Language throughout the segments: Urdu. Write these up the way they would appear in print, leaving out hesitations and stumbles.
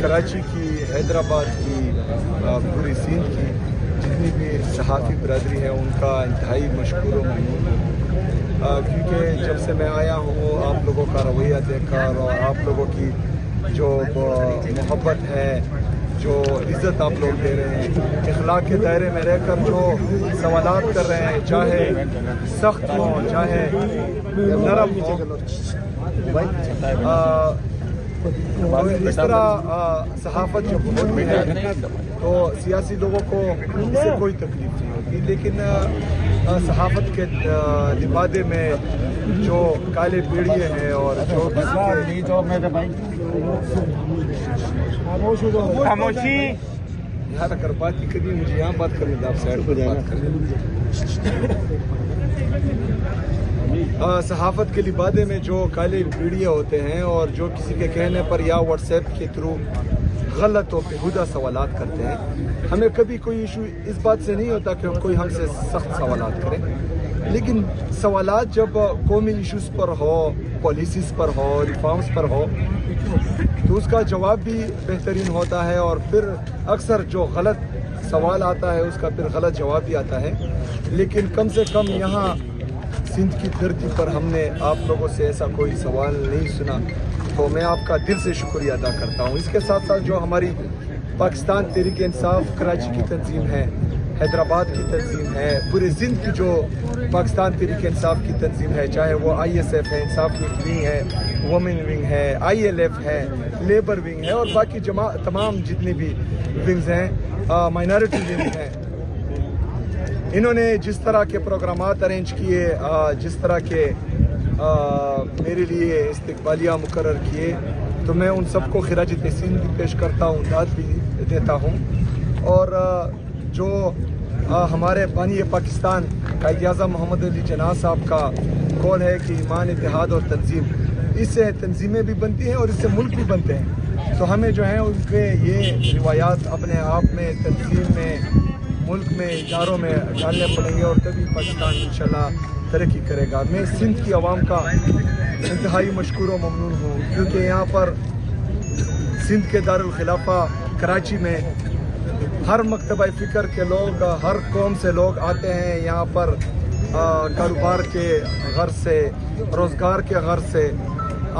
کراچی کی، حیدرآباد کی، پوری سندھ کی جتنی بھی صحافی برادری ہے ان کا انتہائی مشکور و ممنون ہوں، کیونکہ جب سے میں آیا ہوں آپ لوگوں کا رویہ دیکھ کر اور آپ لوگوں کی جو محبت ہے، جو عزت آپ لوگ دے رہے ہیں، اخلاق کے دائرے میں رہ کر جو سوالات کر رہے ہیں، چاہے سخت ہوں چاہے نرم ہوں، اس طرح صحافت جب ہوتی ہے تو سیاسی لوگوں کو اس سے کوئی تکلیف نہیں ہوتی، لیکن صحافت کے لبادے میں جو کالے بیڑیے ہیں اور جو یہاں اگر بات ہی کرنی مجھے یہاں بات کرنے دیں، آپ سائڈ پر بات کریں۔ صحافت کے لبادے میں جو کالے بیڑیے ہوتے ہیں اور جو کسی کے کہنے پر یا واٹس ایپ کے تھرو غلط و بیہودہ سوالات کرتے ہیں، ہمیں کبھی کوئی ایشو اس بات سے نہیں ہوتا کہ کوئی ہم سے سخت سوالات کرے، لیکن سوالات جب قومی ایشوز پر ہو، پالیسیز پر ہو، ریفارمز پر ہو تو اس کا جواب بھی بہترین ہوتا ہے، اور پھر اکثر جو غلط سوال آتا ہے اس کا پھر غلط جواب بھی آتا ہے، لیکن کم سے کم یہاں سندھ کی دھرتی پر ہم نے آپ لوگوں سے ایسا کوئی سوال نہیں سنا، تو میں آپ کا دل سے شکریہ ادا کرتا ہوں۔ اس کے ساتھ ساتھ جو ہماری پاکستان تحریک انصاف کراچی کی تنظیم ہے، حیدرآباد کی تنظیم ہے، پورے سندھ کی جو پاکستان تحریک انصاف کی تنظیم ہے، چاہے وہ ISF ہے، انصاف ونگ ہے، وومن ونگ ہے، ILF ہے، لیبر ونگ ہے، اور باقی تمام جتنے بھی ونگز ہیں، مائنارٹی ونگ ہیں، انہوں نے جس طرح کے پروگرامات ارینج کیے، جس طرح کے میرے لیے استقبالیہ مقرر کیے، تو میں ان سب کو خراج تحسین بھی پیش کرتا ہوں، داد بھی دیتا ہوں، اور جو ہمارے بانی پاکستان قائد اعظم محمد علی جناح صاحب کا قول ہے کہ ایمان، اتحاد اور تنظیم، اس سے تنظیمیں بھی بنتی ہیں اور اس سے ملک بھی بنتے ہیں، تو ہمیں جو ہیں ان کے یہ روایات اپنے آپ میں، تنظیم میں، ملک میں، اداروں میں ڈالنے پڑیں گے، اور تبھی پاکستان انشاءاللہ ترقی کرے گا۔ میں سندھ کی عوام کا انتہائی مشکور و ممنون ہوں، کیونکہ یہاں پر سندھ کے دارالخلافہ کراچی میں ہر مکتبہ فکر کے لوگ، ہر قوم سے لوگ آتے ہیں یہاں پر، کاروبار کے غرض سے، روزگار کے غرض سے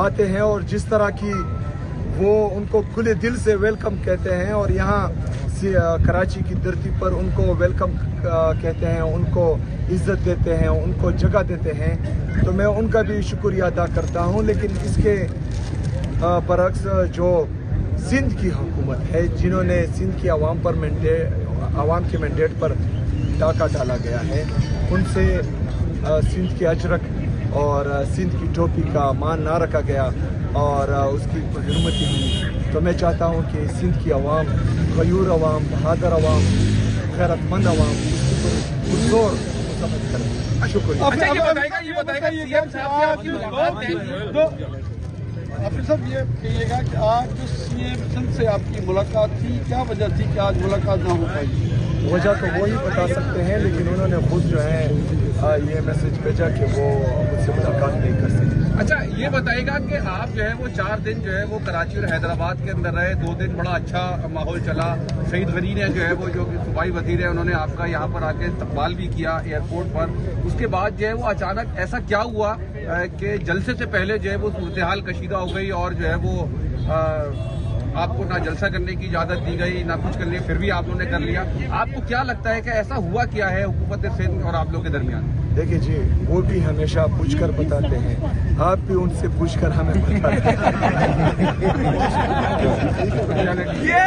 آتے ہیں، اور جس طرح کی وہ ان کو کھلے دل سے ویلکم کہتے ہیں، اور یہاں کراچی کی دھرتی پر ان کو ویلکم کہتے ہیں، ان کو عزت دیتے ہیں، ان کو جگہ دیتے ہیں، تو میں ان کا بھی شکریہ ادا کرتا ہوں۔ لیکن اس کے برعکس جو سندھ کی حکومت ہے، جنہوں نے سندھ کی عوام پر عوام کے مینڈیٹ پر ڈاکہ ڈالا گیا ہے، ان سے سندھ کے اجرک اور سندھ کی ٹوپی کا مان نہ رکھا گیا اور اس کی حرمتی ہوئی، تو میں چاہتا ہوں کہ سندھ کی عوام، غیور عوام، بہادر عوام، غیرت مند عوام اس کو پرزور سمجھ کر شکریہ۔ افسر صاحب یہ کہیے گا کہ آج جو CM سندھ سے آپ کی ملاقات تھی، کیا وجہ تھی کہ آج ملاقات نہ ہو پائی؟ وجہ تو وہی بتا سکتے ہیں، لیکن انہوں نے خود جو ہے یہ میسج بھیجا کہ وہ مجھ سے ملاقات نہیں کر سکتے۔ اچھا یہ بتائے گا کہ آپ جو ہے وہ 4 دن جو ہے وہ کراچی اور حیدرآباد کے اندر رہے، 2 دن بڑا اچھا ماحول چلا، شہید غنی نے جو ہے وہ جو صوبائی وزیر ہے انہوں نے آپ کا یہاں پر آ کے استقبال بھی کیا ایئرپورٹ پر، اس کے بعد جو ہے وہ اچانک ایسا کیا ہوا کہ جلسے سے پہلے جو ہے وہ صورتحال کشیدہ ہو گئی، اور جو ہے وہ آپ کو نہ جلسہ کرنے کی اجازت دی گئی نہ کچھ کرنے، پھر بھی آپ لوگوں نے کر لیا؟ آپ کو کیا لگتا ہے کہ ایسا ہوا کیا ہے حکومت سندھ اور آپ لوگوں کے درمیان؟ دیکھیں جی، وہ بھی ہمیشہ پوچھ کر بتاتے ہیں، آپ بھی ان سے پوچھ کر ہمیں بتاتے ہیں۔